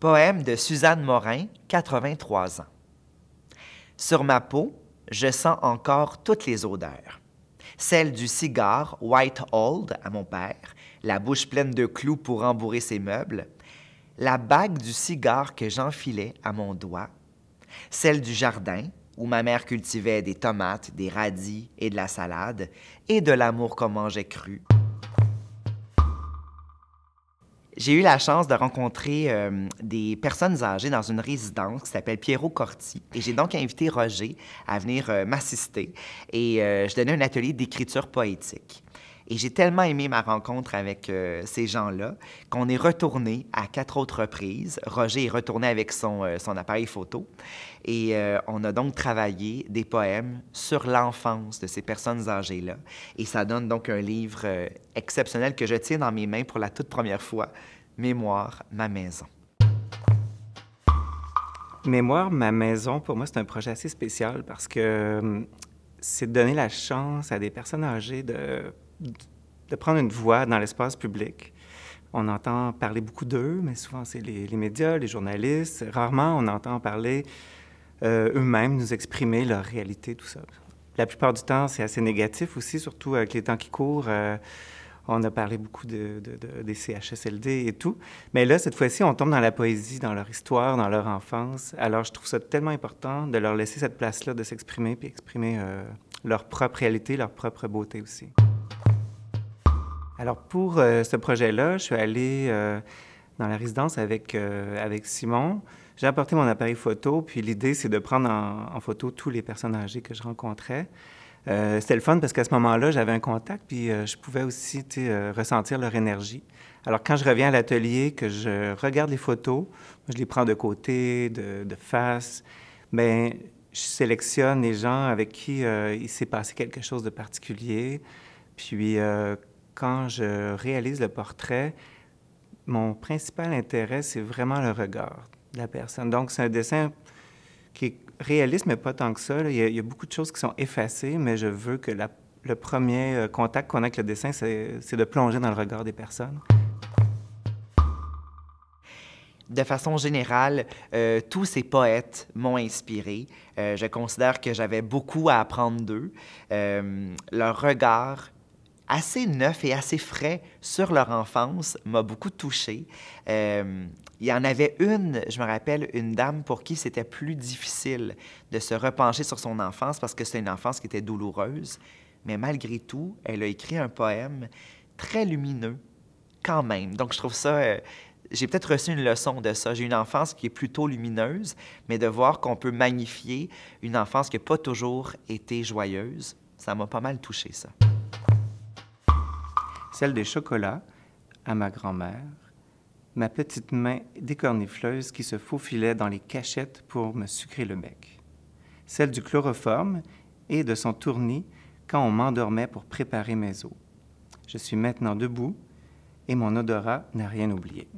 Poème de Suzanne Morin, 83 ans. Sur ma peau, je sens encore toutes les odeurs. Celle du cigare White Old à mon père, la bouche pleine de clous pour rembourrer ses meubles, la bague du cigare que j'enfilais à mon doigt, celle du jardin où ma mère cultivait des tomates, des radis et de la salade, et de l'amour qu'on mangeait cru. J'ai eu la chance de rencontrer des personnes âgées dans une résidence qui s'appelle Pierrot Corti. Et j'ai donc invité Roger à venir m'assister. Et je donnais un atelier d'écriture poétique. Et j'ai tellement aimé ma rencontre avec ces gens-là qu'on est retourné à 4 autres reprises. Roger est retourné avec son appareil photo. Et on a donc travaillé des poèmes sur l'enfance de ces personnes âgées-là. Et ça donne donc un livre exceptionnel que je tiens dans mes mains pour la toute première fois, Mémoire, ma maison. Mémoire, ma maison, pour moi, c'est un projet assez spécial parce que c'est de donner la chance à des personnes âgées de prendre une voix dans l'espace public. On entend parler beaucoup d'eux, mais souvent c'est les médias, les journalistes. Rarement on entend parler eux-mêmes, nous exprimer leur réalité, tout ça. La plupart du temps, c'est assez négatif aussi, surtout avec les temps qui courent. On a parlé beaucoup des CHSLD et tout. Mais là, cette fois-ci, on tombe dans la poésie, dans leur histoire, dans leur enfance. Alors, je trouve ça tellement important de leur laisser cette place-là, de s'exprimer, puis exprimer leur propre réalité, leur propre beauté aussi. Alors, pour ce projet-là, je suis allé dans la résidence avec Simon. J'ai apporté mon appareil photo, puis l'idée, c'est de prendre en photo tous les personnes âgées que je rencontrais. C'était le fun parce qu'à ce moment-là, j'avais un contact, puis je pouvais aussi ressentir leur énergie. Alors, quand je reviens à l'atelier, que je regarde les photos, je les prends de côté, de face, bien, je sélectionne les gens avec qui il s'est passé quelque chose de particulier. Puis, quand je réalise le portrait, mon principal intérêt, c'est vraiment le regard de la personne. Donc, c'est un dessin qui est réaliste, mais pas tant que ça. Il y a beaucoup de choses qui sont effacées, mais je veux que le premier contact qu'on a avec le dessin, c'est de plonger dans le regard des personnes. De façon générale, tous ces poètes m'ont inspiré. Je considère que j'avais beaucoup à apprendre d'eux. Leur regard assez neuf et assez frais sur leur enfance m'a beaucoup touchée. Il y en avait une, je me rappelle, une dame pour qui c'était plus difficile de se repencher sur son enfance parce que c'était une enfance qui était douloureuse. Mais malgré tout, elle a écrit un poème très lumineux quand même. Donc, je trouve ça... j'ai peut-être reçu une leçon de ça. J'ai une enfance qui est plutôt lumineuse, mais de voir qu'on peut magnifier une enfance qui n'a pas toujours été joyeuse, ça m'a pas mal touché, ça. Celle des chocolats à ma grand-mère, ma petite main décornifleuse qui se faufilait dans les cachettes pour me sucrer le bec. Celle du chloroforme et de son tournis quand on m'endormait pour préparer mes os. Je suis maintenant debout et mon odorat n'a rien oublié.